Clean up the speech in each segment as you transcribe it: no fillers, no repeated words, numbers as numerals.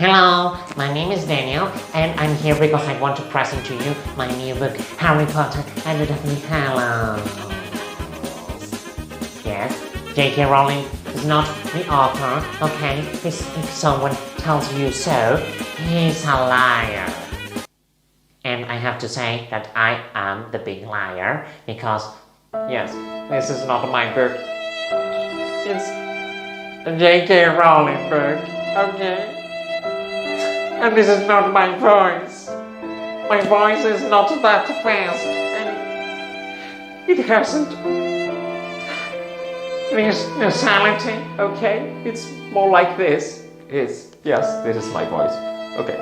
Hello, my name is Daniel, and I'm here because I want to present to you my new book, Harry Potter and the Deathly Hallows. Yes, J.K. Rowling is not the author, okay? If someone tells you so, he's a liar. And I have to say that I am the big liar, because, yes, this is not my book. It's a J.K. Rowling book, okay? And this is not my voice. My voice is not that fast, and it hasn't this nasality, okay? It's more like this. Yes, this is my voice. Okay.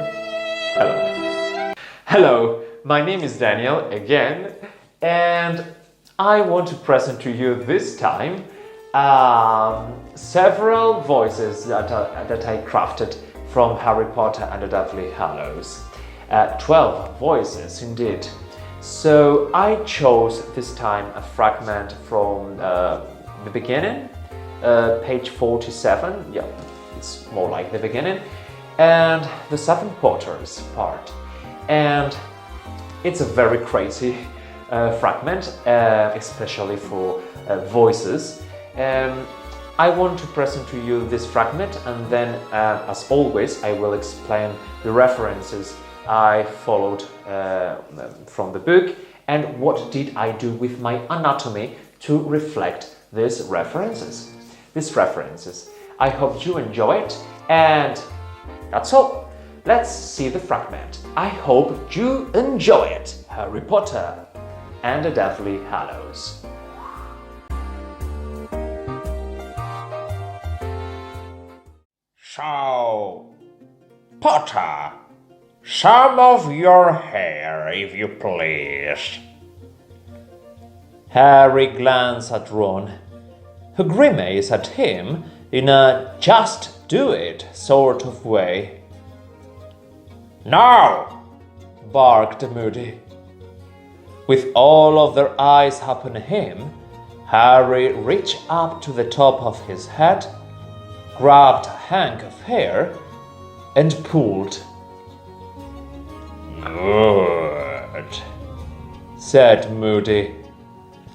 Hello, my name is Daniel again, and I want to present to you this time several voices that I crafted from Harry Potter and the Deathly Hallows. 12 voices indeed. So I chose this time a fragment from the beginning, page 47, yeah, it's more like the beginning, and the Seven Potters part. And it's a very crazy fragment, especially for voices. I want to present to you this fragment, and then, as always, I will explain the references I followed from the book and what did I do with my anatomy to reflect these references. I hope you enjoy it, and that's all. Let's see the fragment. I hope you enjoy it. Harry Potter and the Deathly Hallows. So, Potter, some of your hair, if you please. Harry glanced at Ron, who grimaced at him in a just do it sort of way. No! Barked Moody. With all of their eyes upon him, Harry reached up to the top of his head, grabbed a hank of hair, and pulled. Good, said Moody,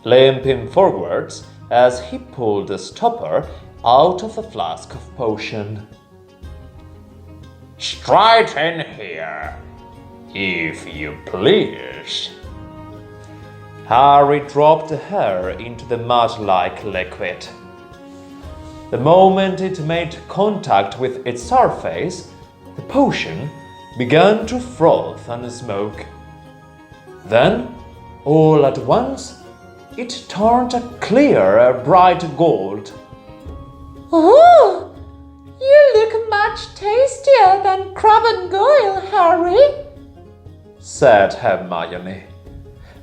limping forwards as he pulled the stopper out of the flask of potion. Straight in here, if you please. Harry dropped the hair into the mud-like liquid. The moment it made contact with its surface, the potion began to froth and smoke. Then, all at once, it turned a clear, bright gold. Oh, you look much tastier than Crab and Goyle, Harry, said Hermione,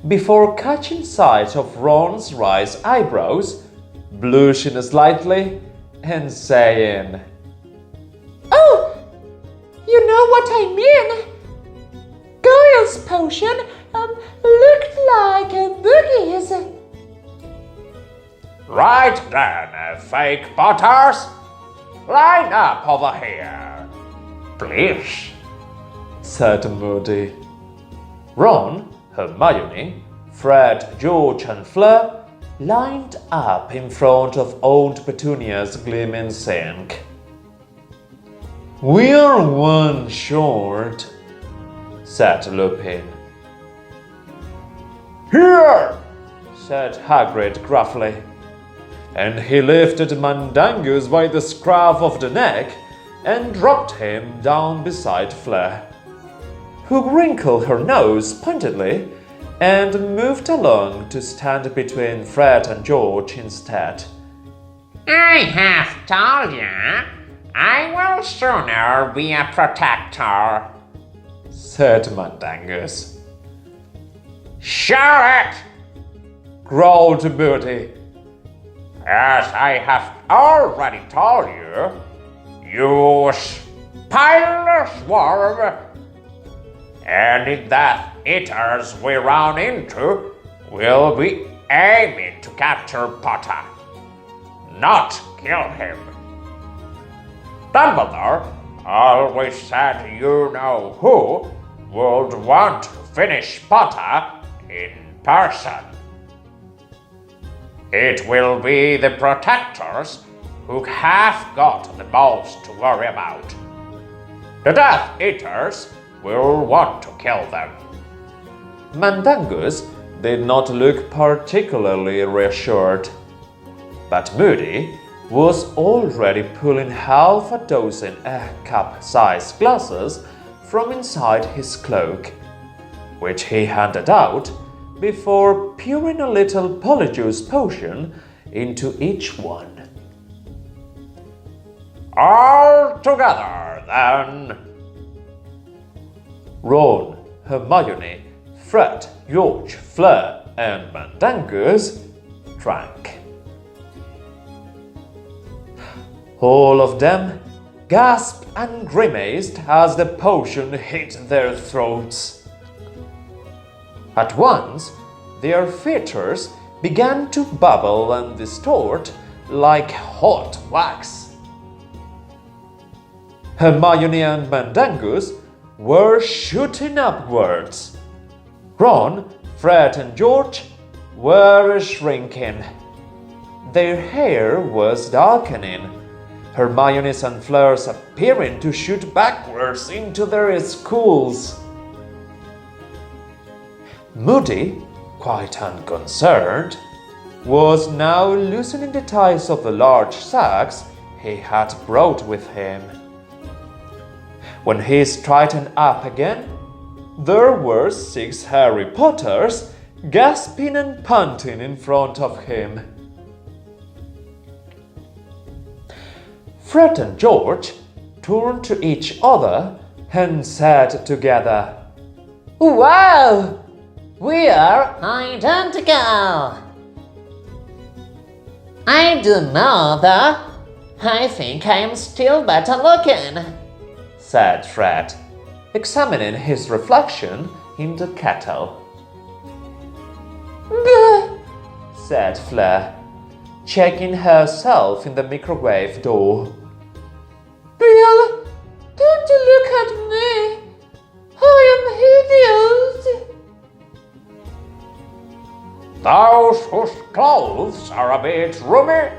before catching sight of Ron's raised eyebrows, blushing slightly, and saying, Oh, you know what I mean. Goyle's potion looked like a boogie's. Right then, fake Potters, line up over here, please, said Moody. Ron, Hermione, Fred, George, and Fleur lined up in front of old Petunia's gleaming sink. We're one short, said Lupin. Here, said Hagrid gruffly, and he lifted Mundungus by the scruff of the neck and dropped him down beside Fleur, who wrinkled her nose pointedly and moved along to stand between Fred and George instead. I have told you, I will sooner be a protector, said Mundungus. Show it, growled Moody. As I have already told you, you spineless worm. Any Death Eaters we run into will be aiming to capture Potter, not kill him. Dumbledore always said you know who would want to finish Potter in person. It will be the protectors who have got the most to worry about. The Death Eaters will want to kill them. Mundungus did not look particularly reassured, but Moody was already pulling half a dozen cup-sized glasses from inside his cloak, which he handed out before pouring a little polyjuice potion into each one. All together, then. Ron, Hermione, Fred, George, Fleur, and Mundungus drank. All of them gasped and grimaced as the potion hit their throats. At once, their features began to bubble and distort like hot wax. Hermione and Mundungus were shooting upwards. Ron, Fred, and George were shrinking. Their hair was darkening, Hermione's and Fleur's appearing to shoot backwards into their schools. Moody, quite unconcerned, was now loosening the ties of the large sacks he had brought with him. When he straightened up again, there were 6 Harry Potters gasping and panting in front of him. Fred and George turned to each other and said together, Wow! We are identical! I don't know, though. I think I'm still better looking, said Fred, examining his reflection in the kettle. Bleh, said Fleur, checking herself in the microwave door. Bill, don't look at me. I am hideous. Those whose clothes are a bit roomy,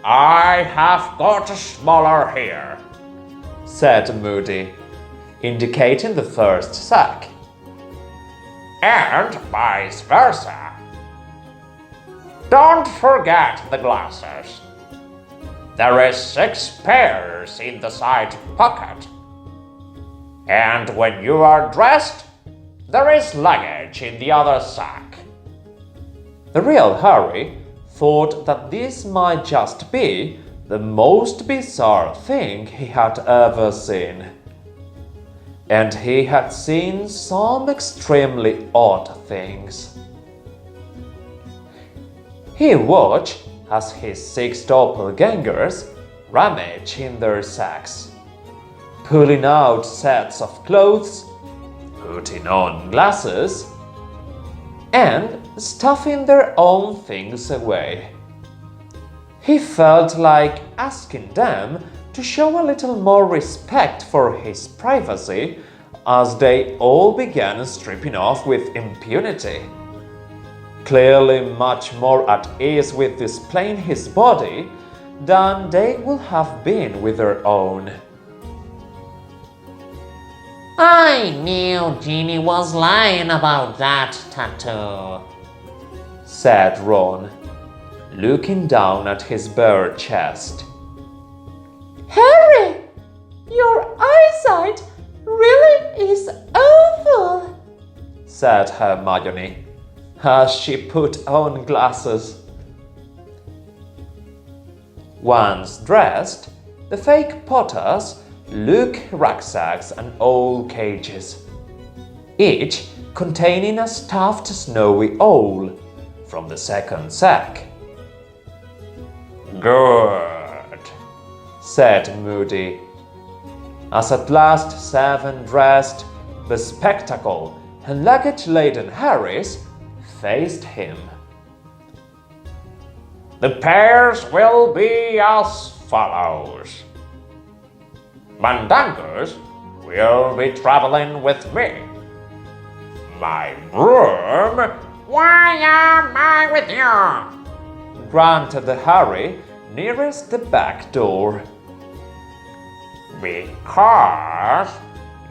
I have got smaller here, said Moody, indicating the first sack. And vice versa. Don't forget the glasses. There is 6 pairs in the side pocket. And when you are dressed, there is luggage in the other sack. The real Harry thought that this might just be the most bizarre thing he had ever seen. And he had seen some extremely odd things. He watched as his 6 doppelgangers rummaged in their sacks, pulling out sets of clothes, putting on glasses, and stuffing their own things away. He felt like asking them to show a little more respect for his privacy as they all began stripping off with impunity, clearly much more at ease with displaying his body than they would have been with their own. I knew Ginny was lying about that tattoo, said Ron, looking down at his bare chest. Harry, your eyesight really is awful, said Hermione, as she put on glasses. Once dressed, the fake Potters look rucksacks and old cages, each containing a stuffed snowy owl from the second sack. Good, said Moody, as at last 7 dressed, bespectacled, and luggage-laden Harrys faced him. The pairs will be as follows. Mundungus will be traveling with me. My broom. Why am I with you? Grunted Harry nearest the back door. Because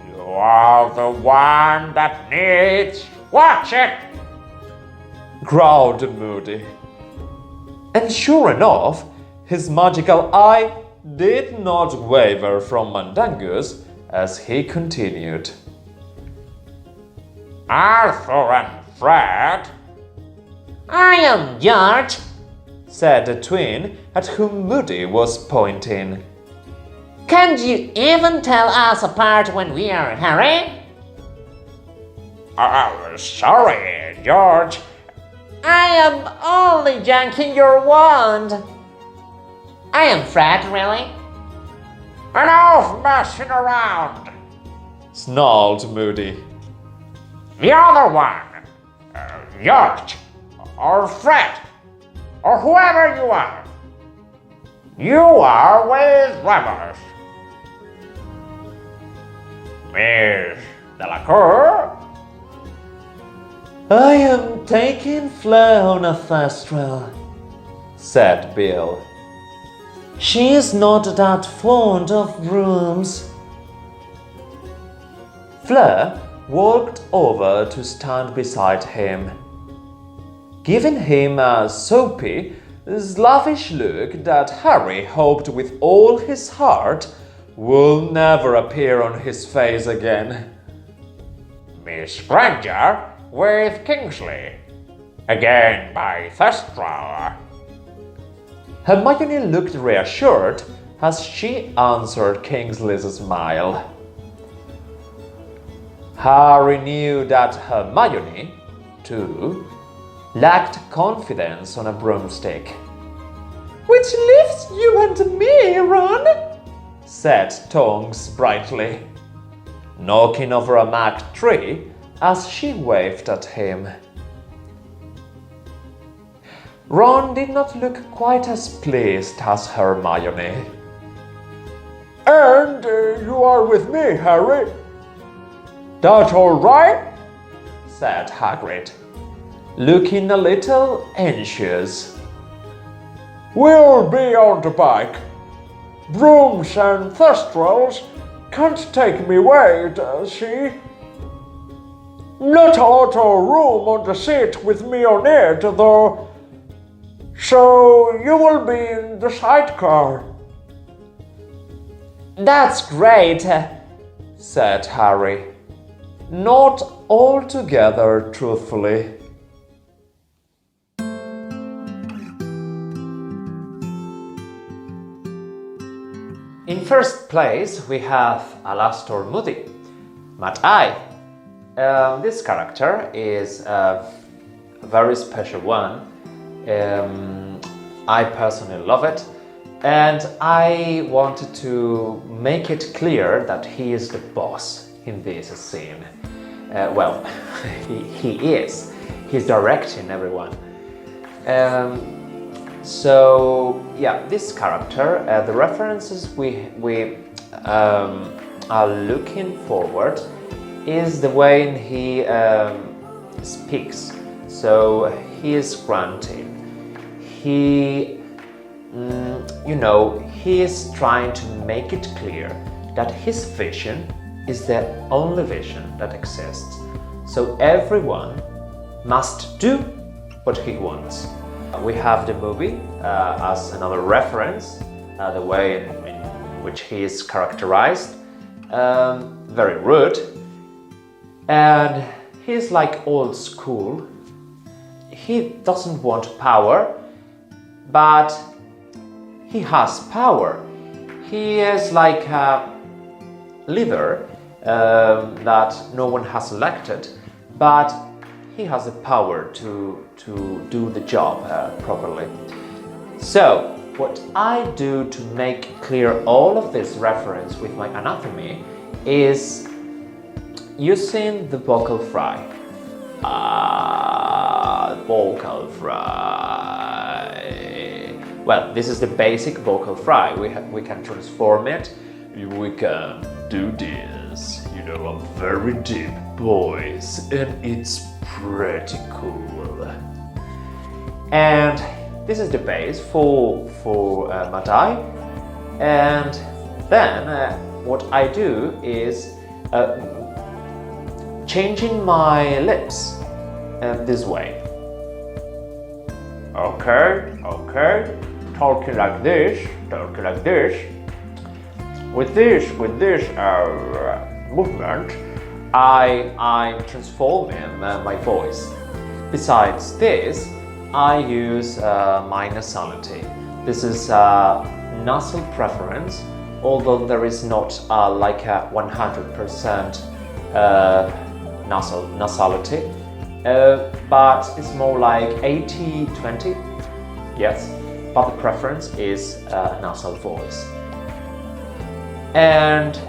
you are the one that needs watching, growled Moody. And sure enough, his magical eye did not waver from Mundungus as he continued. Arthur and Fred. I am George, said the twin at whom Moody was pointing. Can't you even tell us apart when we are Harry? Sorry, George. I am only janking your wand. I am Fred, really? Enough messing around. Snarled Moody. The other one, George, or Fred, or whoever you are with Remus. Miss Delacour? I am taking Fleur on a thestral, said Bill. She is not that fond of brooms. Fleur walked over to stand beside him, giving him a soapy, slavish look that Harry hoped with all his heart will never appear on his face again. Miss Granger with Kingsley, again by Thestral. Hermione looked reassured as she answered Kingsley's smile. Harry knew that Hermione, too, lacked confidence on a broomstick. Which leaves you and me, Ron, said Tonks brightly, knocking over a Mac tree as she waved at him. Ron did not look quite as pleased as Hermione. And you are with me, Harry. That all right? Said Hagrid, looking a little anxious. We'll be on the bike. Brooms and thestrals can't take me away, see? Not a lot of room on the seat with me on it, though. So you will be in the sidecar. That's great, said Harry, not altogether truthfully. In first place, we have Alastor Moody, Mad-Eye. This character is a very special one. I personally love it, and I wanted to make it clear that he is the boss in this scene. Well, he is. He's directing everyone. So yeah, this character, the references we are looking forward is the way he speaks. So he is grunting. He, he is trying to make it clear that his vision is the only vision that exists. So everyone must do what he wants. We have the movie as another reference, the way in which he is characterized, very rude, and he's like old school. He doesn't want power, but he has power. He is like a leader that no one has elected, but he has the power to do the job properly. So, what I do to make clear all of this reference with my anatomy is using the vocal fry. Vocal fry. Well, this is the basic vocal fry. We can transform it we can do this. You know, a very deep voice, and it's pretty cool. And this is the base for Madai. And then what I do is changing my lips this way. Okay, talking like this. With this movement, I'm transforming my voice. Besides this, I use my nasality. This is nasal preference, although there is not like a 100% nasality, but it's more like 80-20, yes, but the preference is nasal voice. And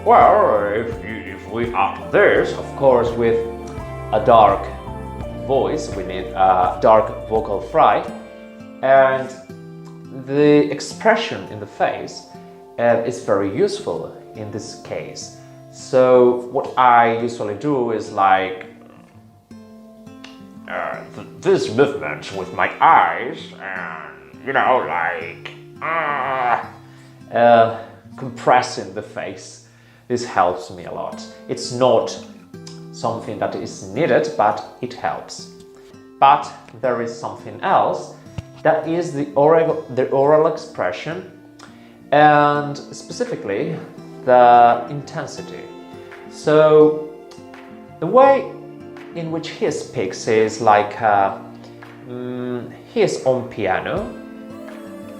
well, if we add this, of course, with a dark voice, we need a dark vocal fry, and the expression in the face is very useful in this case. So what I usually do is like this movement with my eyes, and you know, like compressing the face. This helps me a lot. It's not something that is needed, but it helps. But there is something else, that is the oral expression, and specifically the intensity. So the way in which he speaks is like he is on piano,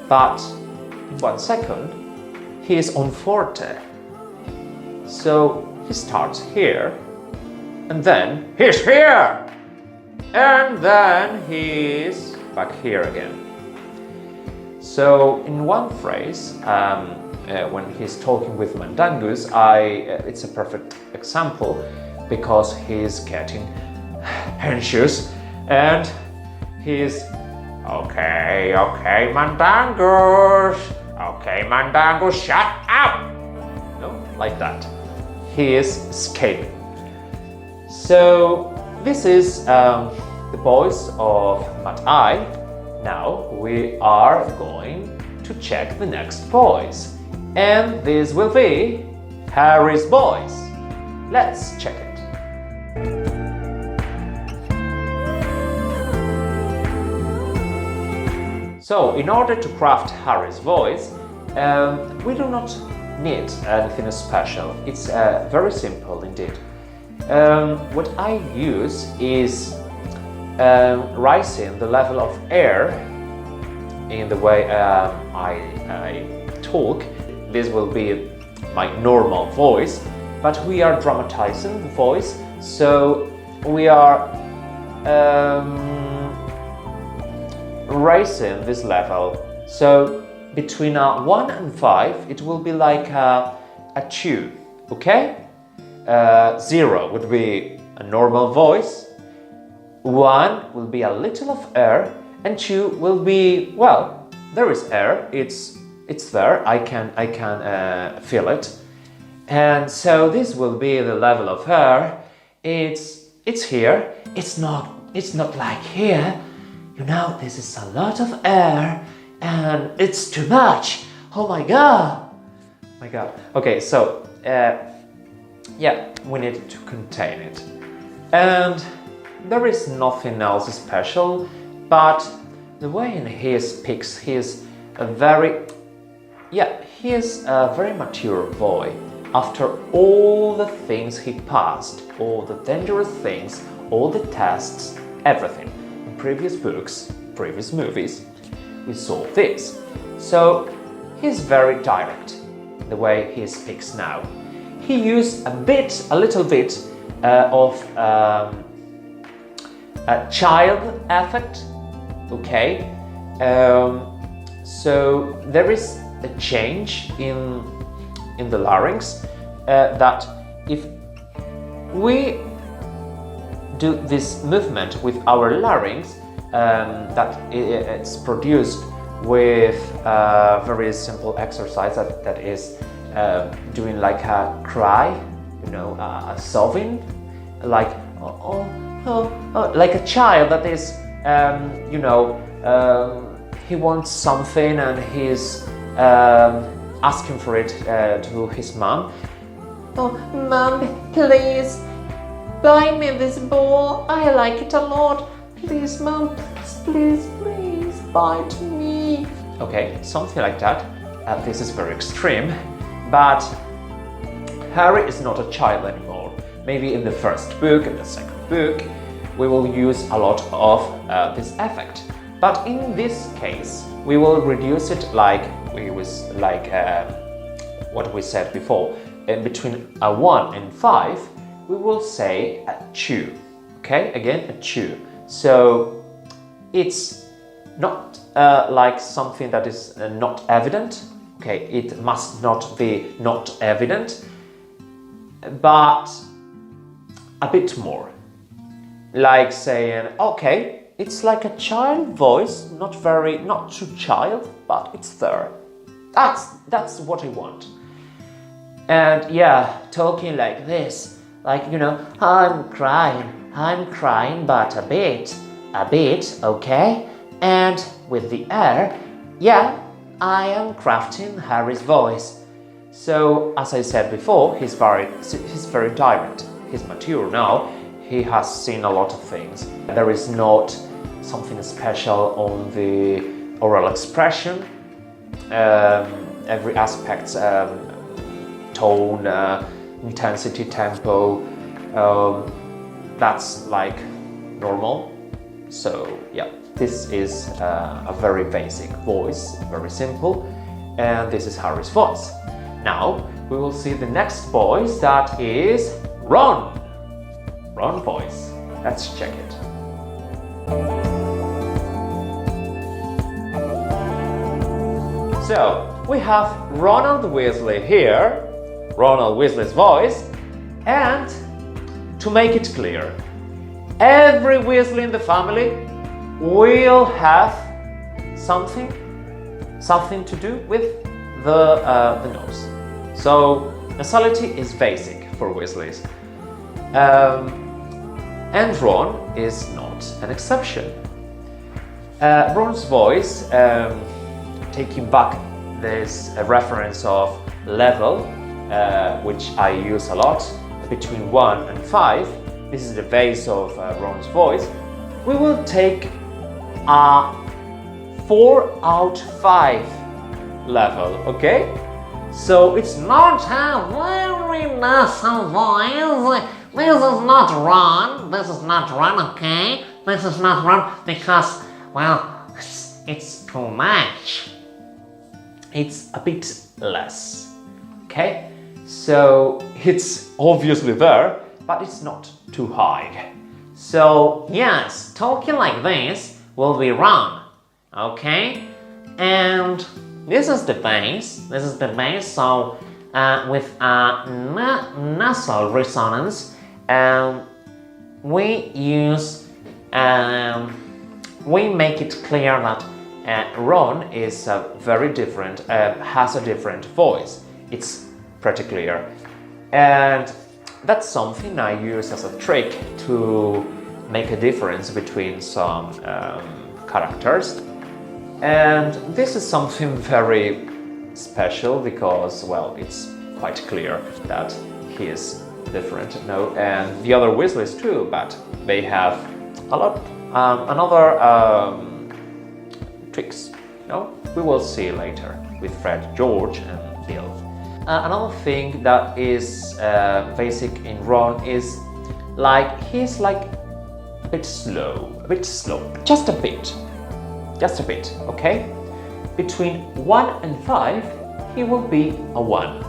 but in 1 second he is on forte. So he starts here, and then he's here, and then he's back here again. So in one phrase, when he's talking with Mundungus, it's a perfect example, because he's getting anxious and he's okay, Mundungus, shut up. No, like that. He is escaping. So this is the voice of Madai. Now we are going to check the next voice, and this will be Harry's voice. Let's check it. So in order to craft Harry's voice, we do not need anything special. It's very simple indeed. What I use is raising the level of air in the way I talk. This will be my normal voice, but we are dramatizing the voice, so we are raising this level. So between 1 and 5, it will be like a 2, okay? 0 would be a normal voice, 1 will be a little of air, and 2 will be, well, there is air, it's there, I can feel it. And so this will be the level of air. It's here, it's not like here. You know, this is a lot of air, and it's too much. Oh my god! Okay, so yeah, we need to contain it. And there is nothing else special, but the way he speaks, he is a very mature boy. After all the things he passed, all the dangerous things, all the tests, everything. In previous books, previous movies, we saw this. So he's very direct, the way he speaks now. He used a little bit of a child affect, okay? So there is a change in the larynx that if we do this movement with our larynx, that it's produced with a very simple exercise that is doing like a cry, a sobbing, like like a child that is, he wants something and he's asking for it to his mom. Oh, Mom, please, buy me this ball. I like it a lot. Please, Mom, please, buy it to me. Okay, something like that. This is very extreme, but Harry is not a child anymore. Maybe in the first book, in the second book, we will use a lot of this effect. But in this case, we will reduce it like what we said before. Between a 1 and 5, we will say a 2. Okay, again, a 2. So it's not like something that is not evident. Okay, it must not be not evident, but a bit more. Like saying, okay, it's like a child voice, not too child, but it's there. That's what I want. And yeah, talking like this, like, I'm crying, but a bit, okay? And with the air, yeah, I am crafting Harry's voice. So, as I said before, he's very direct. He's mature now. He has seen a lot of things. There is not something special on the oral expression. Every aspect, tone, intensity, tempo, that's like normal. So yeah, this is a very basic voice, very simple, and this is Harry's voice. Now we will see the next voice, that is Ron voice. Let's check it. So we have Ronald Weasley here, Ronald Weasley's voice, and to make it clear, every Weasley in the family will have something to do with the nose. So nasality is basic for Weasleys, and Ron is not an exception. Ron's voice, taking back this reference of level, which I use a lot, between 1 and 5, this is the base of Ron's voice, we will take a 4 out of 5 level, okay? So it's not a very nasal voice. This is not Ron, okay? This is not Ron because, well, it's too much. It's a bit less, okay? So it's obviously there, but it's not too high. So yes, talking like this will be wrong, okay? And this is the base. So with a nasal resonance, we make it clear that Ron is very different, has a different voice. It's pretty clear, and that's something I use as a trick to make a difference between some characters. And this is something very special because, well, it's quite clear that he is different, and the other Weasleys too, but they have a lot another tricks. We will see later with Fred, George, and Bill. Another thing that is basic in Ron is he's a bit slow, just a bit, okay? Between 1 and 5, he will be a 1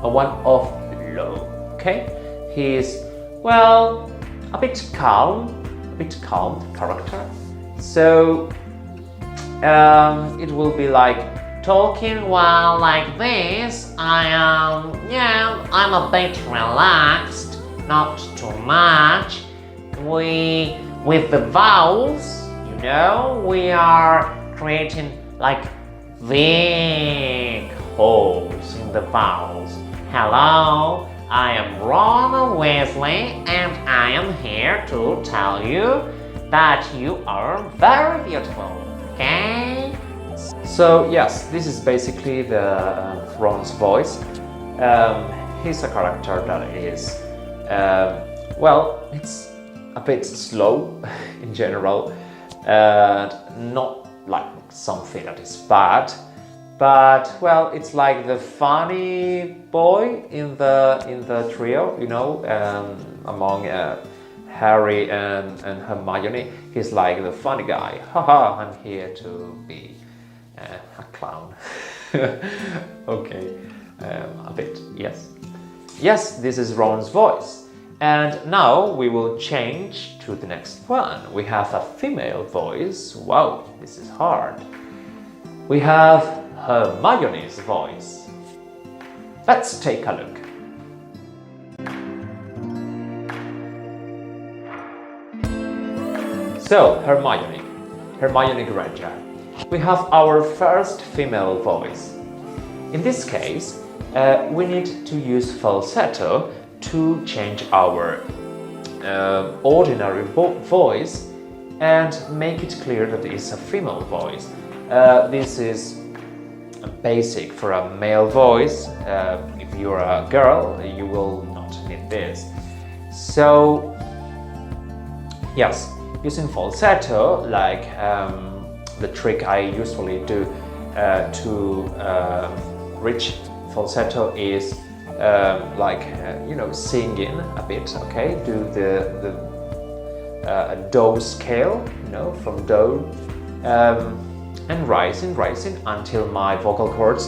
of low, okay? He's, well, a bit calm character. So it will be like talking while like this. I'm a bit relaxed, not too much. With the vowels, we are creating like big holes in the vowels. Hello, I am Ron Weasley, and I am here to tell you that you are very beautiful, okay? So yes, this is basically the Ron's voice. He's a character that is, well, it's a bit slow in general, and not like something that is bad, but well, it's like the funny boy in the trio, you know, among Harry and Hermione. He's like the funny guy. Haha, I'm here to be a clown. Okay, a bit, yes. Yes, this is Ron's voice. And now we will change to the next one. We have a female voice. Wow, this is hard. We have Hermione's voice. Let's take a look. So, Hermione Granger. We have our first female voice. In this case, we need to use falsetto to change our ordinary voice and make it clear that it's a female voice. This is basic for a male voice. If you're a girl, you will not need this. So, yes, using falsetto, like the trick I usually do to reach falsetto is you know, singing a bit, okay? Do the do scale, you know, from do, and rising until my vocal cords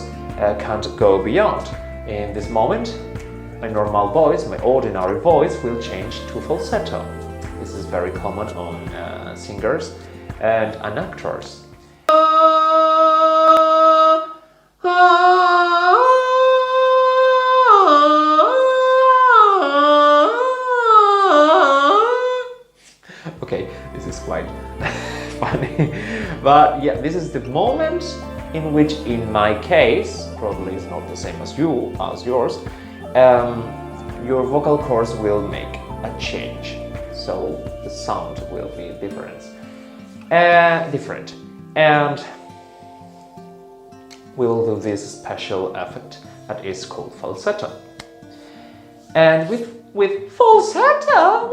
can't go beyond. In this moment, my normal voice, my ordinary voice, will change to falsetto. This is very common on singers and actors. Okay, this is quite funny, but yeah, this is the moment in which, in my case, probably it's not the same as yours, your vocal cords will make a change, so the sound will be different, and we will do this special effect that is called falsetto. And with falsetto,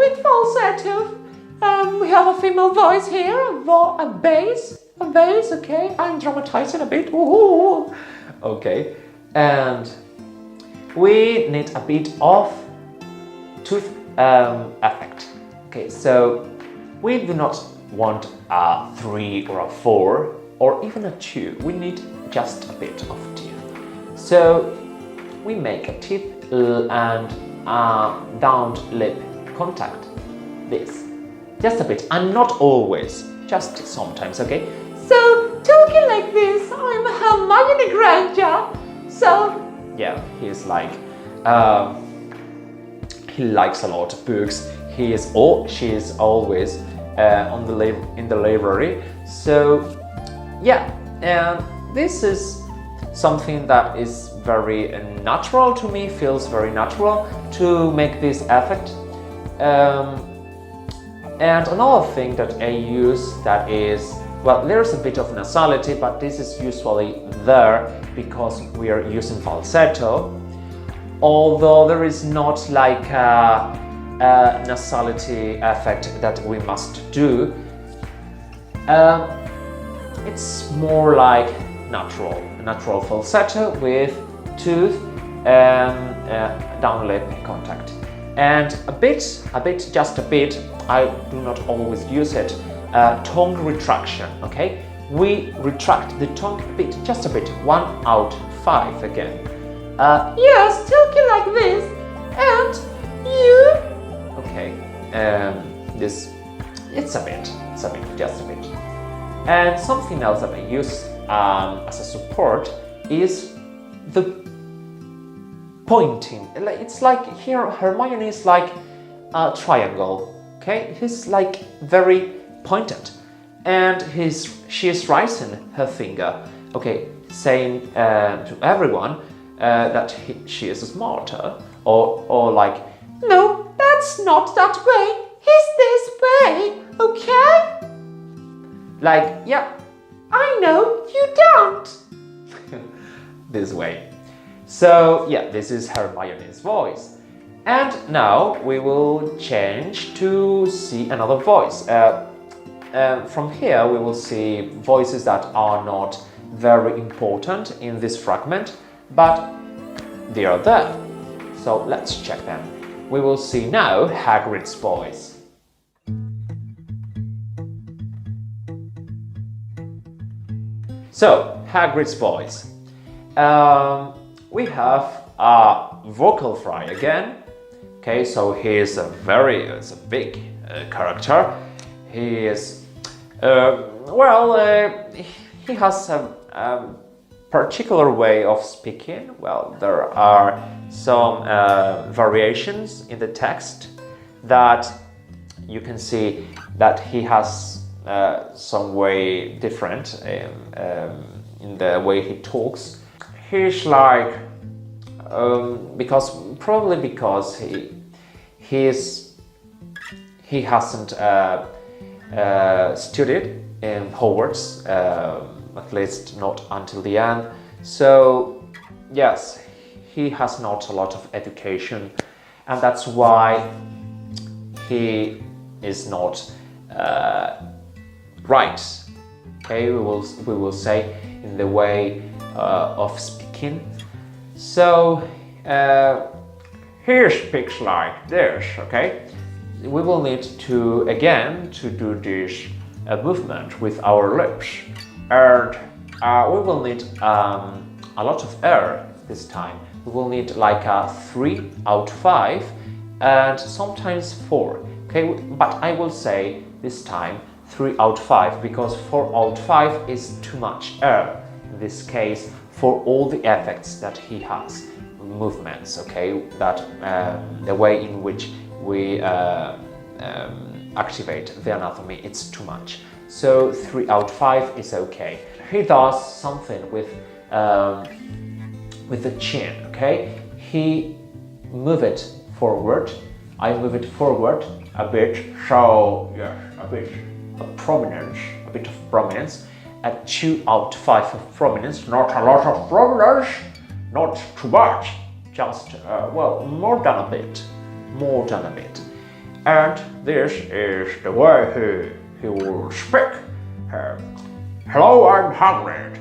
we have a female voice here, a bass, okay? I'm dramatizing a bit, ooh. Okay, and we need a bit of tooth effect. Okay, so we do not want a 3 or a 4 or even a 2. We need just a bit of teeth. So we make a teeth and down lip contact. This. Just a bit, and not always, just sometimes, okay? So, talking like this, I'm Hermione Granger. So, yeah, he's like, he likes a lot of books. She is always in the library. So, yeah, and this is something that is very natural to me. Feels very natural to make this effect. And another thing that I use that is, well, there's a bit of nasality, but this is usually there because we are using falsetto, although there is not like a nasality effect that we must do. It's more like natural falsetto with tooth and down lip contact. And a bit, just a bit, I do not always use it, tongue retraction, okay? We retract the tongue a bit, just a bit, 1 out 5 again. yes, talking like this, and you. Okay, it's a bit, just a bit. And something else that I use as a support is the pointing. It's like here Hermione is like a triangle, okay? He's like very pointed, and she is raising her finger. Okay, saying to everyone that she is smarter, or like, No, that's not that way. It's this way, okay? like, yeah, I know, you don't. this way. So yeah, this is Hermione's voice. And now we will change to see another voice. From here we will see voices that are not very important in this fragment, but they are there. So let's check them. We will see now Hagrid's voice. So, Hagrid's voice. We have a vocal fry again. Okay, so he is a big character. He is, he has a particular way of speaking. Well, there are some variations in the text that you can see that he has some way different in the way he talks. He's like because he hasn't studied in Hogwarts, at least not until the end. So yes, he has not a lot of education, and that's why he is not right. Okay, we will say in the way of speaking. So he speaks like this. Okay, we will need to do this movement with our lips, and we will need a lot of air this time. We will need like a 3 out of 5 and sometimes 4. Okay, but I will say this time 3 out of 5 because 4 out of 5 is too much air in this case for all the effects that he has, movements. Okay, that the way in which we activate the anatomy, it's too much. So 3 out of 5 is okay. He does something with the chin. Okay, he move it forward. I move it forward a bit. So yes, a bit of prominence. At 2 out of 5 of prominence. Not a lot of prominence. Not too much. Just more than a bit. And this is the way he will speak. Hello, I'm Hagrid,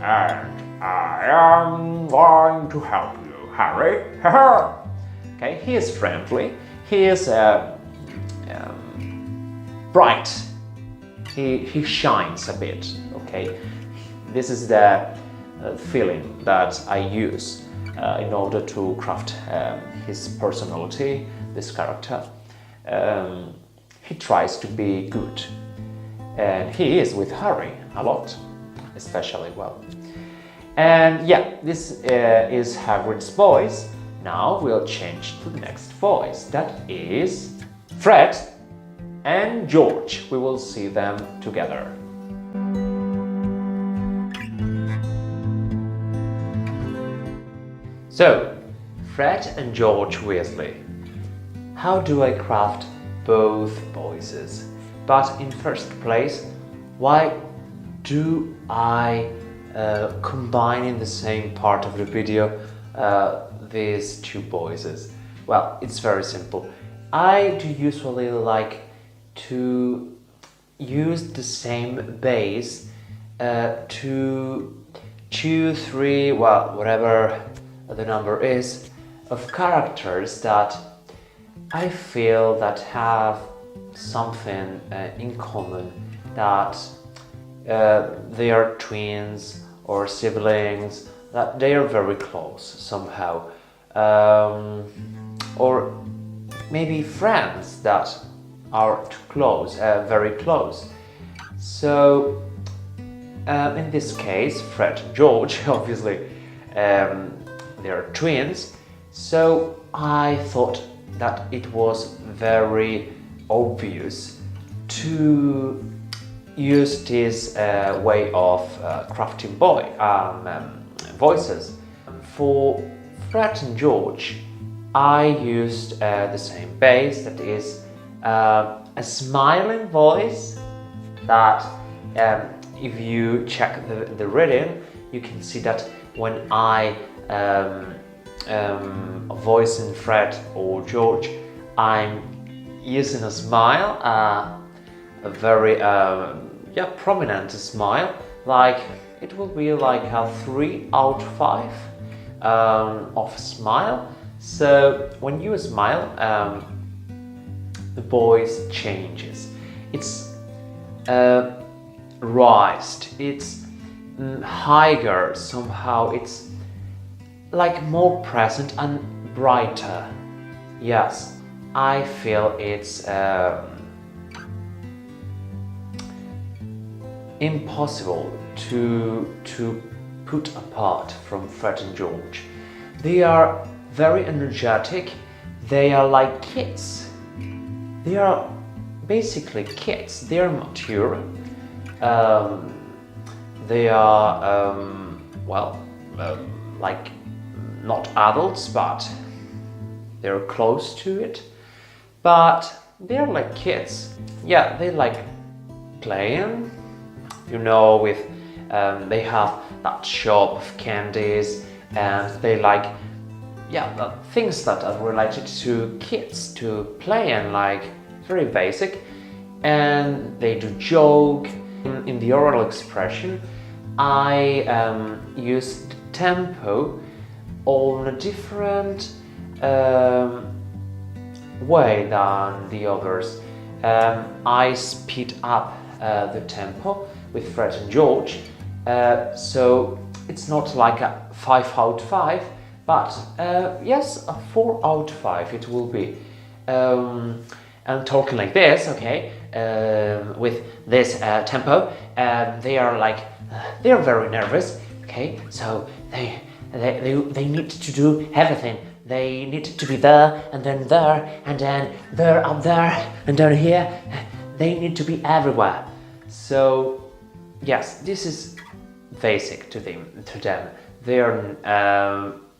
and I am going to help you, Harry. Okay, he is friendly. He is bright. He shines a bit. Okay, this is the feeling that I use in order to craft his personality, this character. He tries to be good, and he is with Harry a lot, especially well. And yeah, this is Hagrid's voice. Now we'll change to the next voice, that is Fred and George. We will see them together. So, Fred and George Weasley. How do I craft both voices? But in first place, why do I combine in the same part of the video these two voices? Well, it's very simple. I do usually like to use the same base to 2, 3, well, whatever the number is, of characters that I feel that have something in common, that they are twins or siblings, that they are very close somehow, or maybe friends that are too close, very close. So in this case, Fred and George, obviously, they are twins, so I thought that it was very obvious to use this way of crafting voices. For Fred and George, I used the same base, that is a smiling voice that if you check the reading, you can see that when I voice in Fred or George, I'm using a smile, a very prominent smile, like it will be like a 3 out of 5 of smile. So when you smile, the voice changes. It's raised, it's higher somehow, it's like more present and brighter. Yes, I feel it's impossible to put apart from Fred and George. They are very energetic, they are like kids. They are basically kids, they are mature. They are, like not adults, but they're close to it. But they're like kids. Yeah, they like playing, you know, with they have that shop of candies, and they like things that are related to kids to play and like very basic. And they do joke. In the oral expression, I used tempo on a different way than the others. I speed up the tempo with Fred and George, so it's not like a 5 out of 5, but yes, a 4 out of 5 it will be. And talking like this, okay, with this tempo, they are very nervous, okay, so they need to do everything. They need to be there, and then there, up there, and down here. They need to be everywhere. So yes, this is basic to them. They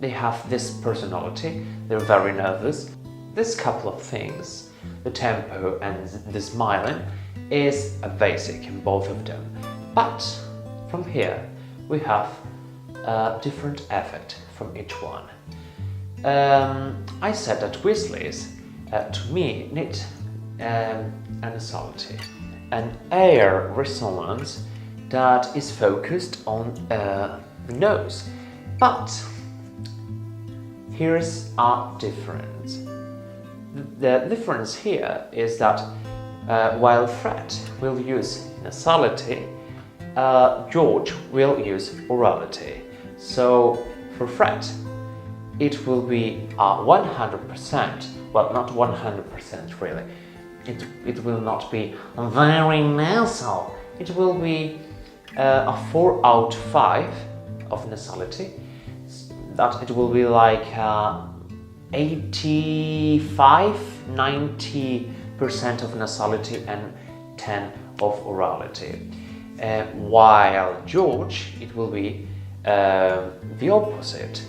have this personality. They're very nervous. This couple of things, the tempo and the smiling, is a basic in both of them. But from here we have a different effect from each one. I said that Weasleys, to me, need a nasality, an air resonance that is focused on the nose. But here's a difference. The difference here is that while Fred will use nasality, George will use orality. So for Fred, it will be 100%, well, not 100% really. It will not be very nasal. It will be a 4 out of 5 of nasality. That it will be like 85–90% of nasality and 10 of orality. While George, it will be the opposite.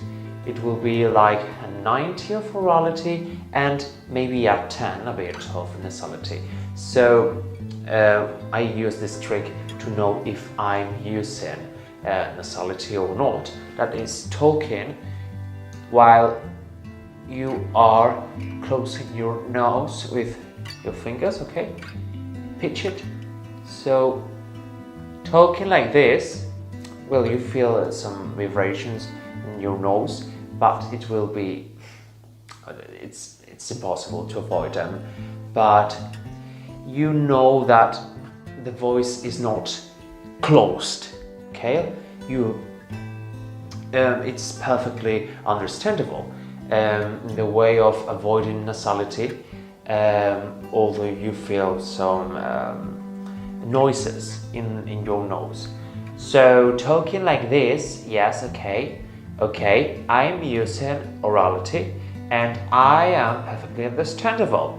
It will be like a 90 of orality and maybe a 10 a bit of nasality. So I use this trick to know if I'm using nasality or not. That is talking while you are closing your nose with your fingers, okay? Pitch it. So talking like this, well, you feel some vibrations in your nose, but it will be, it's impossible to avoid them. But you know that the voice is not closed, okay? It's perfectly understandable. The way of avoiding nasality, although you feel some noises in your nose. So talking like this, yes, okay, I'm using orality and I am perfectly understandable.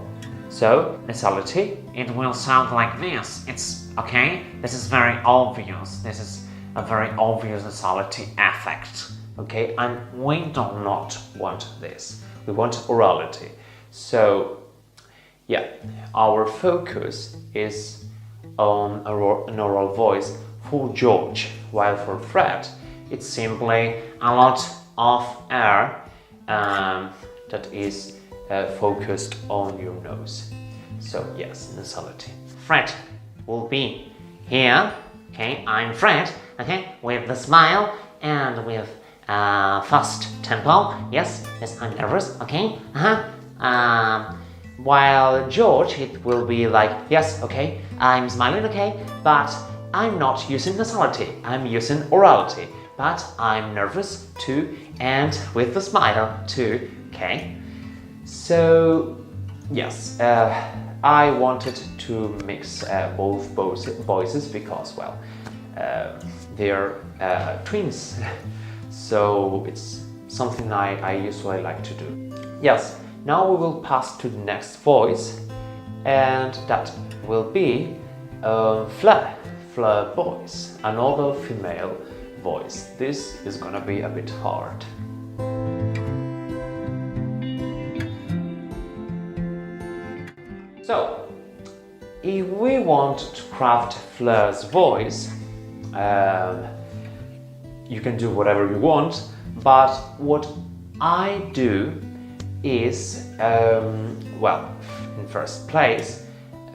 So, nasality. It will sound like this. It's okay. This is very obvious. This is a very obvious nasality effect. Okay, and we do not want this. We want orality. So, yeah, our focus is on an oral voice for George, while for Fred, it's simply a lot of air that is focused on your nose. So, yes, nasality. Fred will be here. Okay, I'm Fred. Okay, with the smile and with fast tempo. Yes, I'm nervous. Okay, while George, it will be like, yes, okay, I'm smiling, okay, but I'm not using nasality. I'm using orality, but I'm nervous too, and with the smile too. Okay, so yes, I wanted to mix both voices because, well, they're twins. So it's something I usually like to do. Yes, now we will pass to the next voice, and that will be Fleur voice, another female voice. This is gonna be a bit hard. So, if we want to craft Fleur's voice, you can do whatever you want, but what I do is, well, in first place,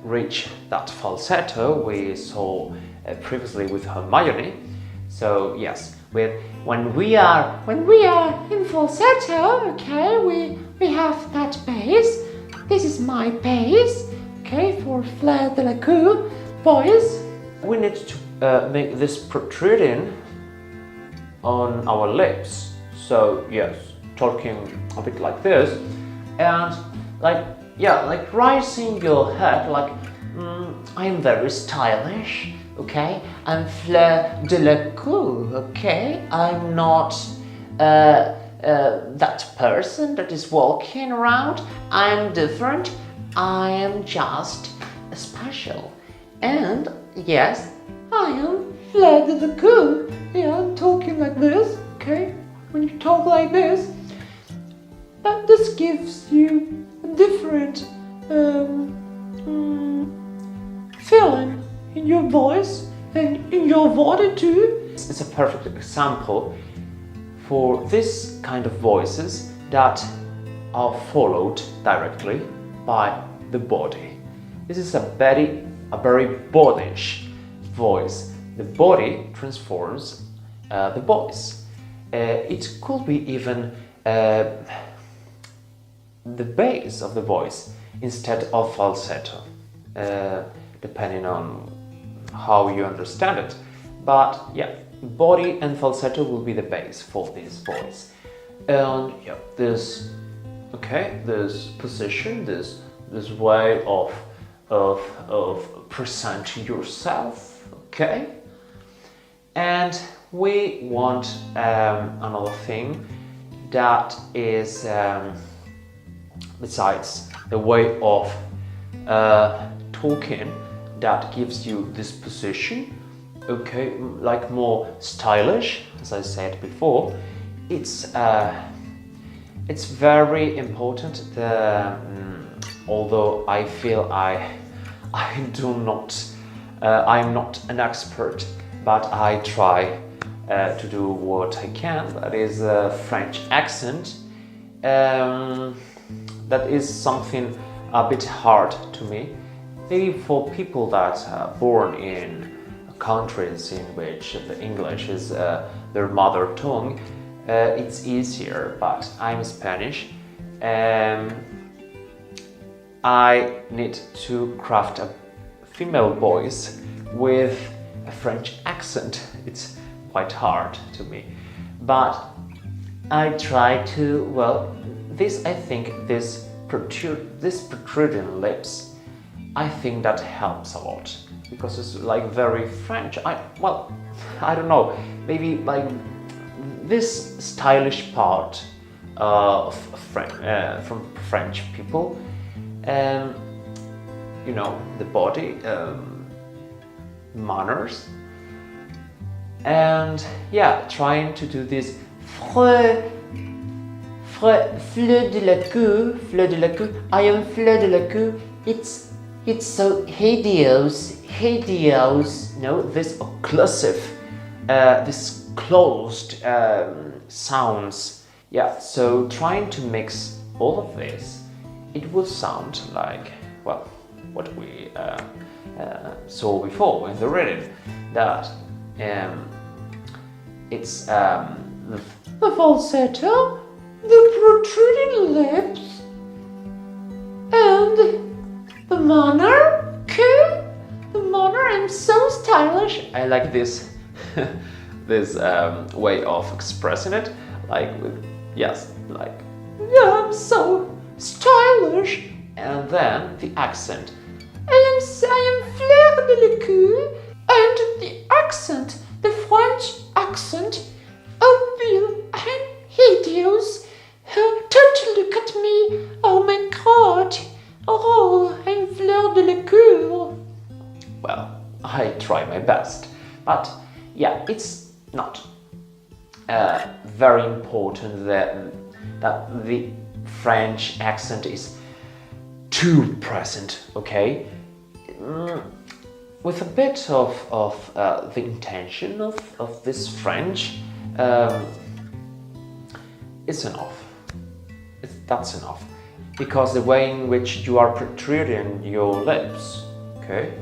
reach that falsetto we saw previously with Hermione. So yes, when we are in falsetto, okay, we have that bass. This is my bass, okay, for Fleur Delacour voice. we need to make this protruding on our lips. So yes, talking a bit like this, and like, yeah, like raising your head, like I'm very stylish, okay? I'm Fleur Delacour, okay? I'm not that person that is walking around. I'm different. I am just special. And yes, I am Fleur Delacour. Yeah, I'm talking like this, okay? When you talk like this, this gives you a different feeling in your voice and in your body too. It's a perfect example for this kind of voices that are followed directly by the body. This is a very bodyish voice. The body transforms the voice. It could be even the bass of the voice instead of falsetto, depending on how you understand it. But yeah, body and falsetto will be the base for this voice. And yeah, this position, this way of presenting yourself, okay? And we want another thing that is besides the way of talking that gives you this position, okay, like more stylish, as I said before. It's very important. Although I feel I'm not an expert, but I try to do what I can. That is a French accent. That is something a bit hard to me. Maybe for people that are born in countries in which the English is their mother tongue, it's easier, but I'm Spanish. I need to craft a female voice with a French accent. It's quite hard to me, but I try to, well, I think this protruding lips, I think that helps a lot, because it's like very French. I don't know, maybe like this stylish part of from French people, you know, the body, manners, and yeah, trying to do this Fleur Delacour, I am Fleur Delacour. It's so hideous, no, this occlusive, this closed sounds. Yeah, so trying to mix all of this, it will sound like, well, what we saw before in the reading, that it's the falsetto, the protruding lips, and the manner. Okay, the manner. I'm so stylish. I like this this way of expressing it, like with yes, like yeah, I'm so stylish. And then the accent. I am Fleur Delacour, and the accent, the French accent. Oh, Bill, I'm hideous. Don't look at me. Oh my God. Oh, I'm Fleur Delacour. Well, I try my best, but yeah, it's not very important that the French accent is too present, okay? With a bit of the intention of this French, it's enough. That's enough. Because the way in which you are protruding your lips, okay?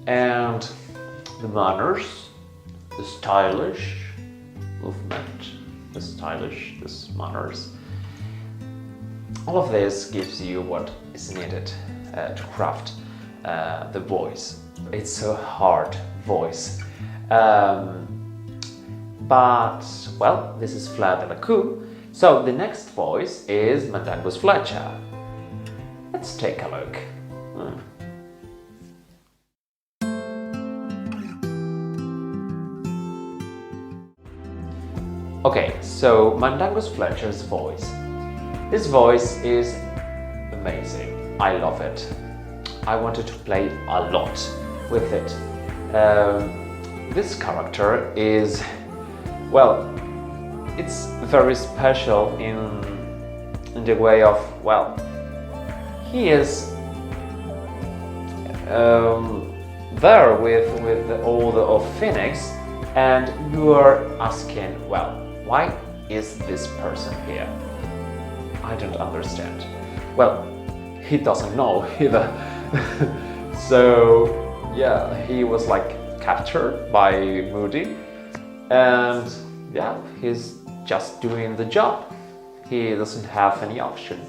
And the manners, the stylish movement, this manners, all of this gives you what is needed to craft the voice. It's a hard voice. But, well, this is Fleur Delacour. So the next voice is Mundungus Fletcher. Let's take a look. Okay, so Mundungus Fletcher's voice. This voice is amazing. I love it. I wanted to play a lot with it. This character is, well, it's very special in the way of, well, he is there with all the Phoenix, and you are asking, well, why is this person here? I don't understand. Well, he doesn't know either. So yeah, he was like captured by Moody, and yeah, he's just doing the job. He doesn't have any option.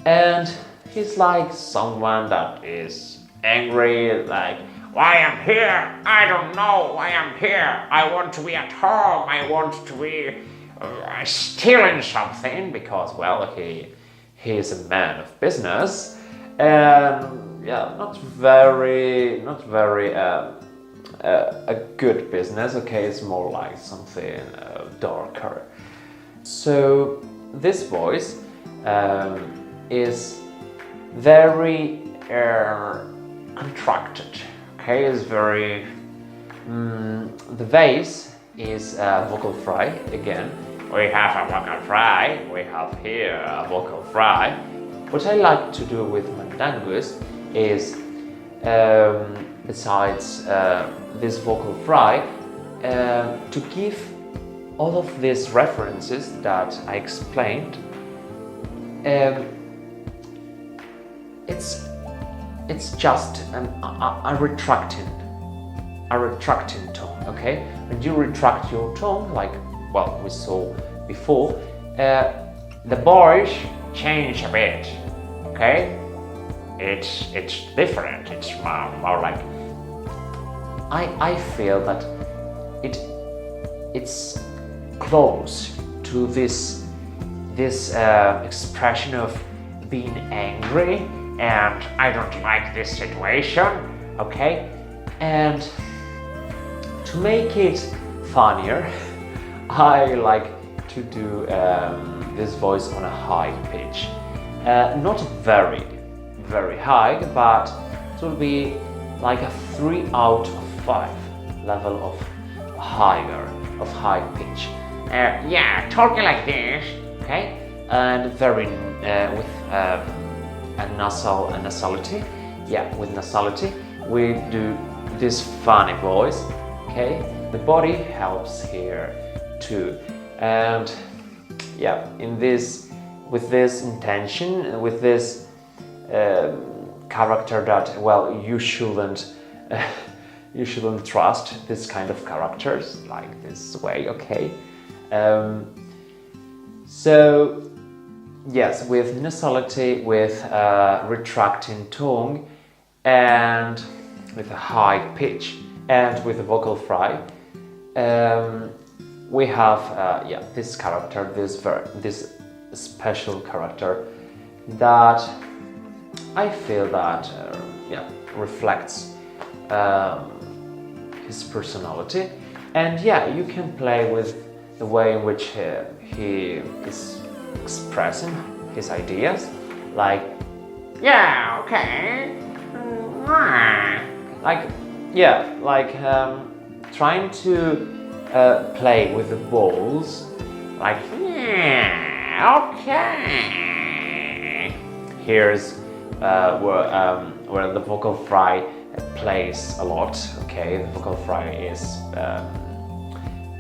And he's like someone that is angry, like, Why I'm here? I don't know why I'm here. I want to be at home. I want to be stealing something because, well, he is a man of business, and yeah, not very a good business. Okay, it's more like something darker. So this voice is very contracted. Okay, it's very. The bass is vocal fry again. We have a vocal fry. We have here a vocal fry. What I like to do with Mundungus is, besides this vocal fry, to give all of these references that I explained. It's just a retracting tone, okay? When you retract your tone, like, well, we saw before, the voice change a bit, okay? It's different. It's more like. I feel that it's close to this expression of being angry, and I don't like this situation, okay? And to make it funnier, I like to do this voice on a high pitch. Not very very high, but it will be like a 3 out of 5 level of high pitch. Yeah, talking like this. Okay, and very with a nasality. Yeah, with nasality, we do this funny voice. Okay, the body helps here too, and yeah, with this intention, with this character that, well, you shouldn't trust this kind of characters like this way. Okay, so yes, with nasality, with retracting tongue, and with a high pitch, and with a vocal fry, we have this character, this special character that I feel that reflects his personality. And yeah, you can play with the way in which he is expressing his ideas, like, yeah, okay. Trying to play with the balls, like, yeah, okay. Here's where the vocal fry plays a lot. Okay, the vocal fry is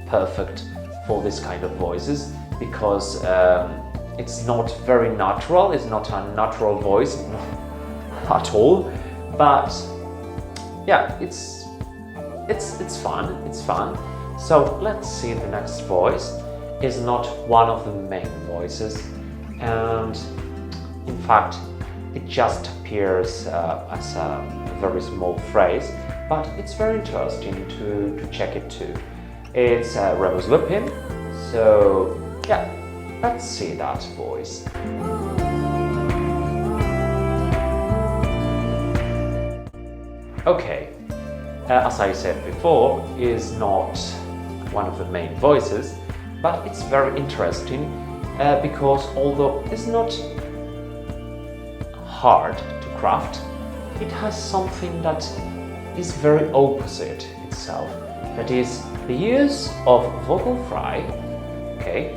perfect for this kind of voices because it's not very natural. It's not a natural voice at all, but yeah, it's fun. It's fun. So let's see, the next voice is not one of the main voices, and in fact it just appears as a very small phrase, but it's very interesting to check it too. It's Remus Lupin, so yeah, let's see that voice. Okay, as I said before, is not one of the main voices, but it's very interesting because although it's not hard to craft, it has something that is very opposite itself. That is the use of vocal fry. Okay,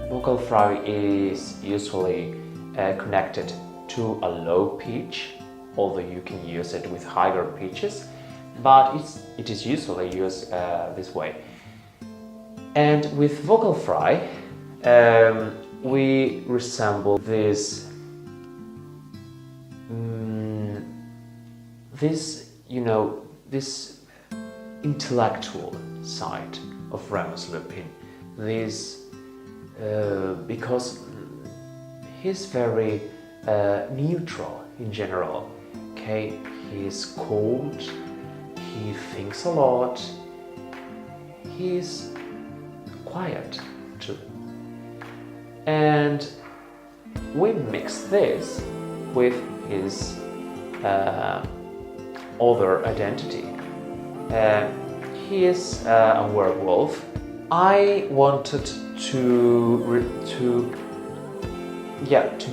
vocal fry is usually connected to a low pitch, although you can use it with higher pitches, but it is usually used this way. And with vocal fry, we resemble this intellectual side of Remus Lupin. Because he's very neutral in general. Okay, he's cold, he thinks a lot, he's quiet too. And we mix this with his other identity. He is a werewolf. I wanted to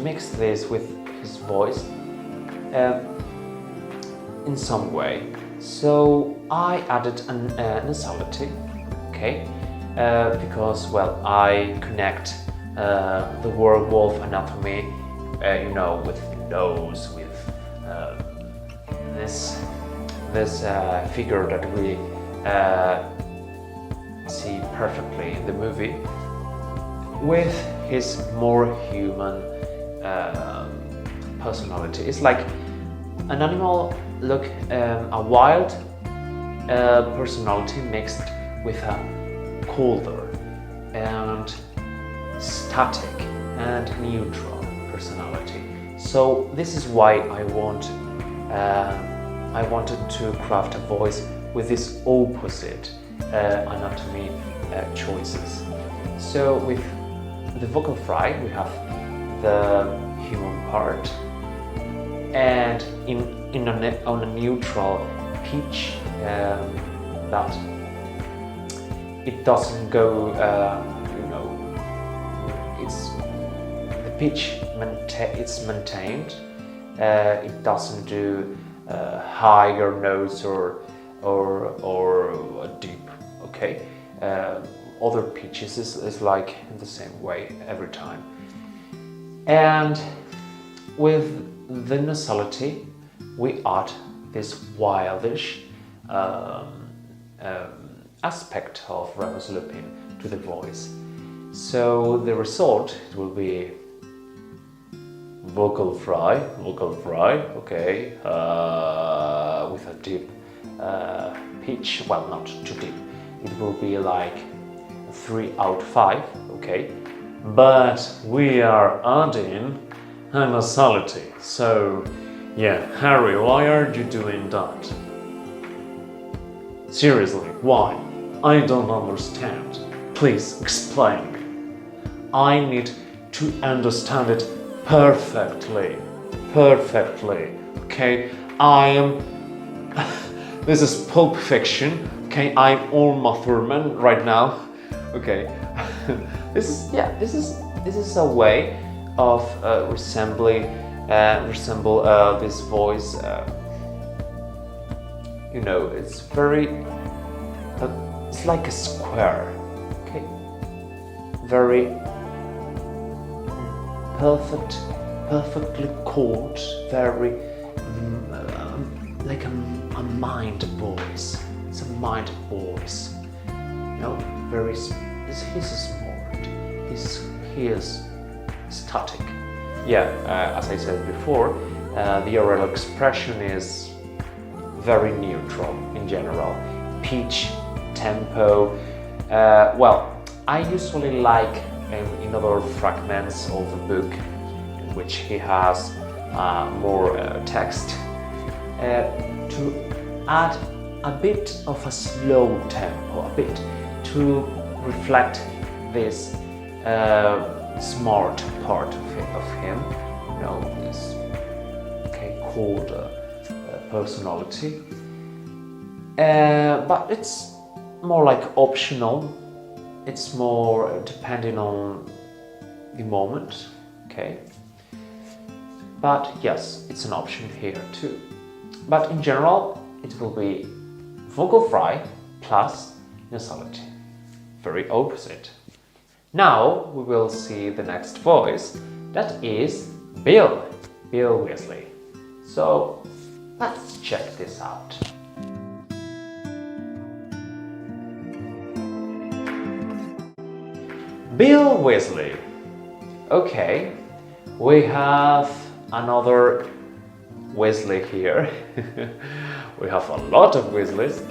mix this with his voice in some way. So I added an nasality, okay, because, well, I connect the werewolf anatomy, with the nose, with this figure that we see perfectly in the movie, with his more human personality. It's like an animal, a wild personality mixed with a colder and static and neutral personality. So this is why I wanted to craft a voice with this opposite anatomy choices. So with the vocal fry, we have the human part, and on a neutral pitch that it doesn't go. It's the pitch. It's maintained, It doesn't do higher notes or deep. Okay, other pitches is like in the same way every time. And with the nasality, we add this wildish aspect of Remus Lupin to the voice. So the result will be vocal fry, okay, with a deep pitch. Well, not too deep. It will be like 3 out of 5, okay. But we are adding a nasality. So, yeah, Harry, why are you doing that? Seriously, why? I don't understand. Please explain. I need to understand it perfectly. Okay, I am. This is Pulp Fiction. Okay, I'm Uma Thurman right now. Okay, this is a way of resemble this voice. You know, it's very. It's like a square. Okay, very perfectly chord, very like a mind voice. It's a mind voice. You know, very. He's smart. He is static. Yeah, as I said before, the oral expression is very neutral in general. Pitch, tempo. Well, I usually like in other fragments of the book in which he has more text to add a bit of a slow tempo, a bit to reflect this smart part of him, you know, this cold personality. But it's more like optional. It's more depending on the moment, okay? But yes, it's an option here too. But in general, it will be vocal fry plus nasality. Very opposite. Now we will see the next voice, that is Bill Weasley. So let's check this out. Bill Weasley. Okay, we have another Weasley here. We have a lot of Weasleys.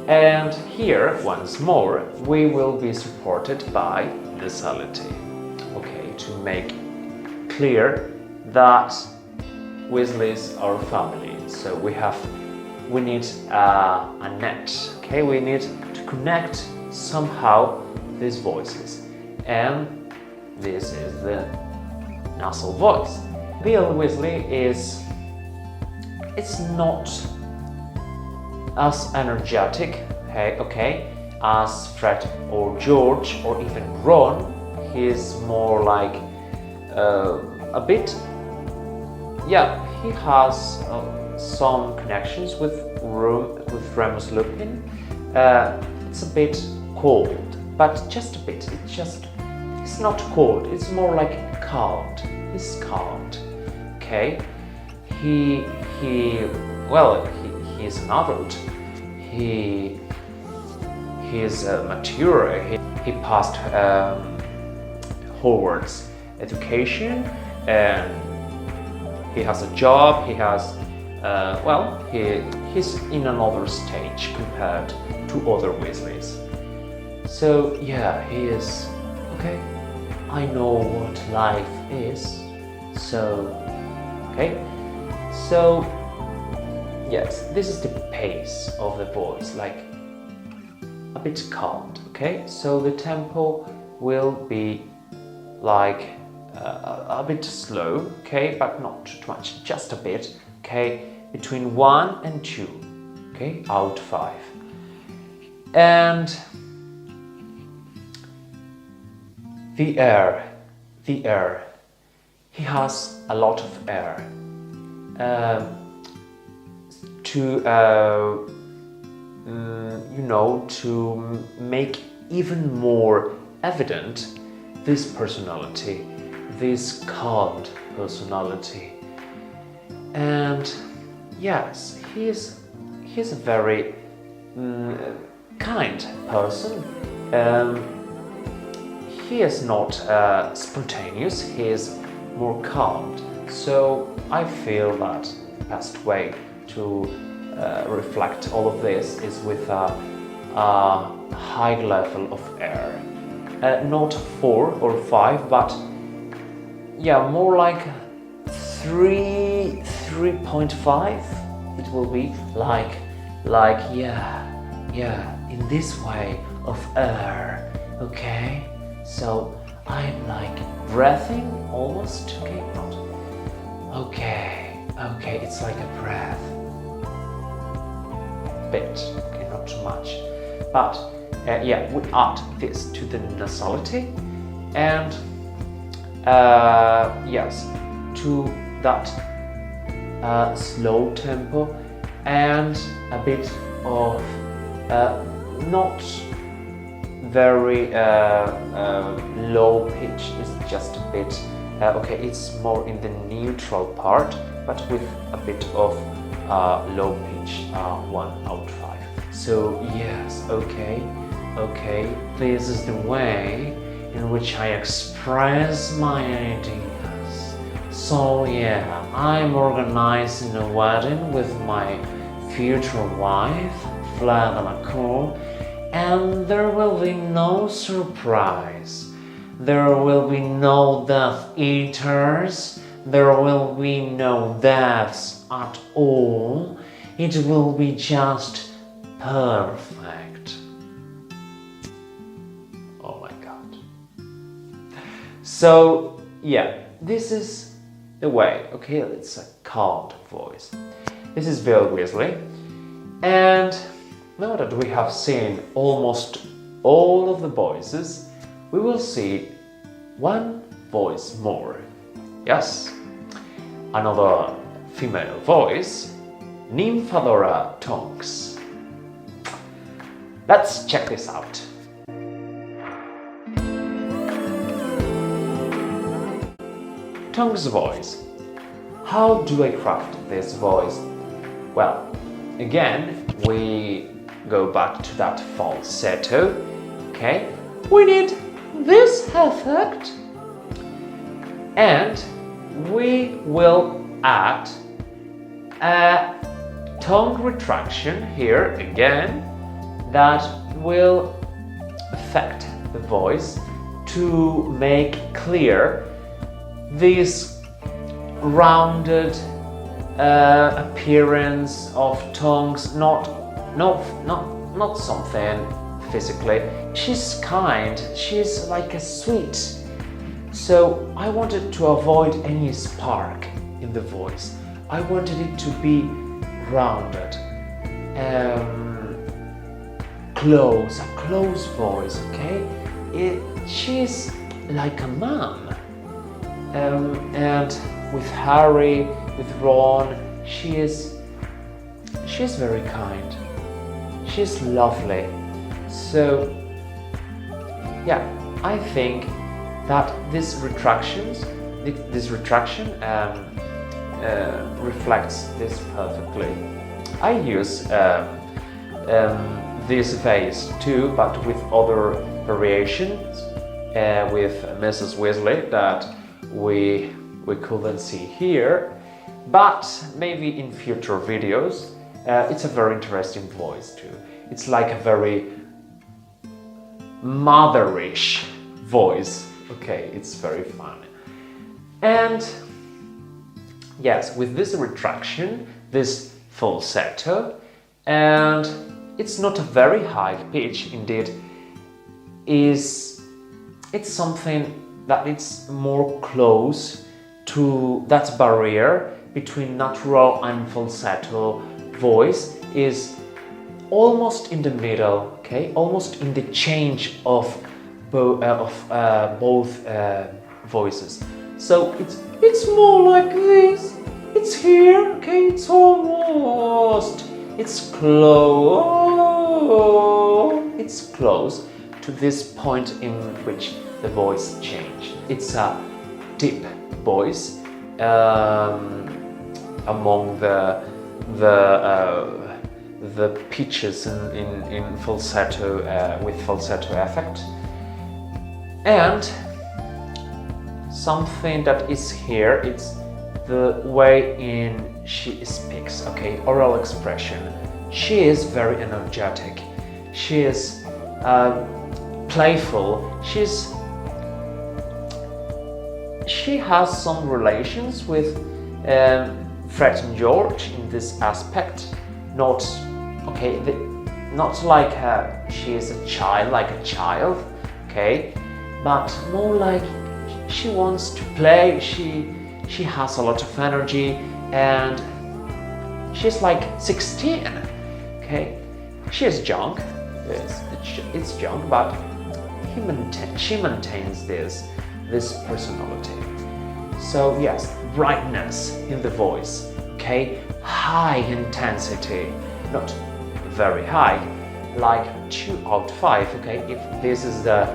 And here, once more, we will be supported by nasality. Okay, to make clear that Weasleys are family. So we need a net. Okay, we need to connect somehow these voices. And this is the nasal voice. Bill Weasley it's not as energetic, okay, as Fred or George or even Ron. He's more like a bit, yeah, he has some connections with Remus Lupin. It's a bit cold, but just a bit. It's not cold. It's more like calmed. He's calmed. Okay. He is an adult. He is mature. He passed Hogwarts education, and he has a job. He has he's in another stage compared to other Weasleys. So yeah, he is okay. I know what life is. So okay. So yes, this is the pace of the voice, like a bit calmed. Okay. So the tempo will be like a bit slow. Okay, but not too much. Just a bit. Okay, between 1 and 2. Okay, out 5. And the air. He has a lot of air. to make even more evident this personality, this calm personality. And yes, he's a very kind person. He is not spontaneous, he is more calm. So I feel that the best way to reflect all of this is with a high level of air. Not 4 or 5, but yeah, more like 3.5. It will be like in this way of air. Okay, so I'm like breathing almost. Okay, it's like a breath. Bit, okay, not too much. But yeah, we add this to the nasality, and yes, to that slow tempo and a bit of not very low pitch. It's just a bit okay, it's more in the neutral part, but with a bit of low pitch, 1 out of 5. So yes, okay, this is the way in which I express my ideas. So yeah, I'm organizing a wedding with my future wife, Fleur Delacour, and there will be no surprise. There will be no Death Eaters. There will be no deaths at all. It will be just perfect. Oh my god. So, yeah, this is the way. Okay, it's a calm voice. This is Bill Weasley. And now that we have seen almost all of the voices, we will see one voice more. Yes, another female voice, Nymphadora Tonks. Let's check this out. Tonks' voice. How do I craft this voice? Well, again, we go back to that falsetto. Okay, we need this effect, and we will add a tongue retraction here again that will affect the voice to make clear this rounded appearance of tongues, not something physically. She's kind, she's like a sweet. So I wanted to avoid any spark in the voice. I wanted it to be rounded, close, a close voice, okay? She's like a mom. And with Harry, with Ron, she's very kind. She's lovely. So yeah, I think that this retraction reflects this perfectly. I use this vase too, but with other variations with Mrs. Weasley that we couldn't see here, but maybe in future videos. It's a very interesting voice too. It's like a very motherish voice. Okay, it's very fun. And yes, with this retraction, this falsetto, and it's not a very high pitch, indeed, it's something that it's more close to that barrier between natural and falsetto voice, is almost in the middle, okay, almost in the change of both voices. So it's more like this. It's here. Okay, it's almost. It's close. It's close to this point in which the voice changed. It's a deep voice among the pitches in falsetto with falsetto effect, and something that is here. It's the way in she speaks. Okay, oral expression. She is very energetic. She is playful. She has some relations with Fred and George in this aspect. Not okay. Not like she is a child, okay, but more like she wants to play. She has a lot of energy, and she's like 16. Okay, she is young. It's young, but she maintains this personality. So yes, brightness in the voice. Okay, high intensity, not very high, like 2 out of 5. Okay, if this is the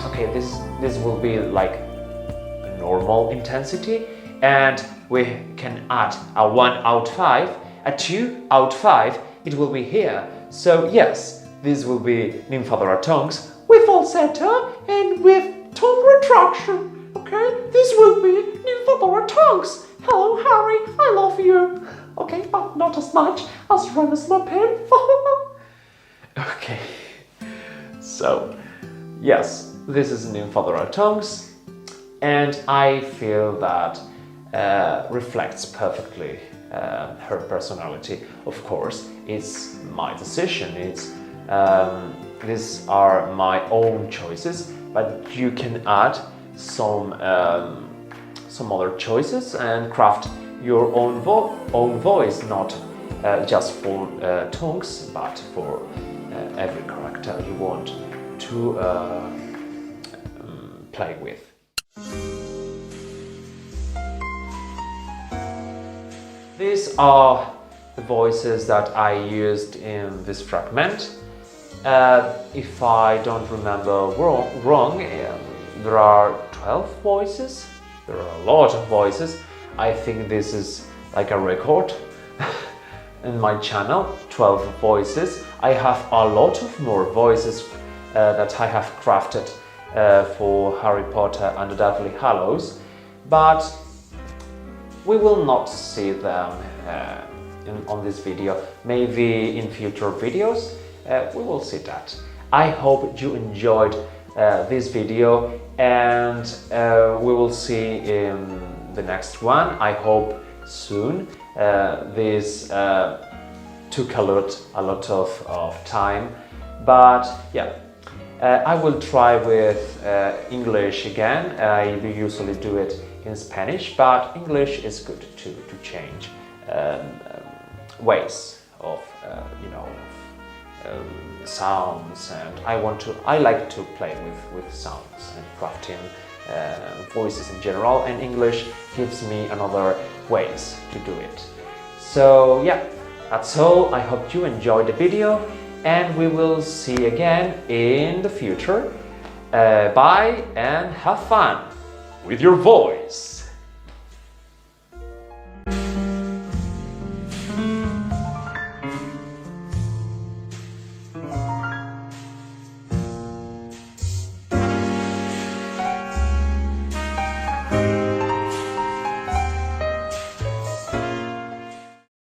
okay, this will be like a normal intensity, and we can add a 1 out of 5, a 2 out of 5. It will be here. So yes, this will be Nymphadora Tonks with falsetto and with tongue retraction. Okay, this will be Nymphadora Tonks. Hello, Harry, I love you. Okay, but not as much as Remus Lupin. Okay, so yes, this is Nymphadora Tonks, and I feel that reflects perfectly her personality. Of course, it's my decision. These are my own choices, but you can add some other choices and craft your own voice, not just for Tonks, but for every character you want to play with. These are the voices that I used in this fragment. If I don't remember wrong, there are 12 voices. There are a lot of voices. I think this is like a record in my channel, 12 voices. I have a lot of more voices that I have crafted for Harry Potter and the Deathly Hallows, but we will not see them on this video. Maybe in future videos we will see that. I hope you enjoyed this video, and we will see in the next one. I hope soon. This took a lot of time, but yeah, I will try with English again. I usually do it in Spanish, but English is good to change ways of sounds, and I like to play with sounds and crafting voices in general, and English gives me another ways to do it. So yeah, that's all. I hope you enjoyed the video, and we will see again in the future. Bye and have fun with your voice.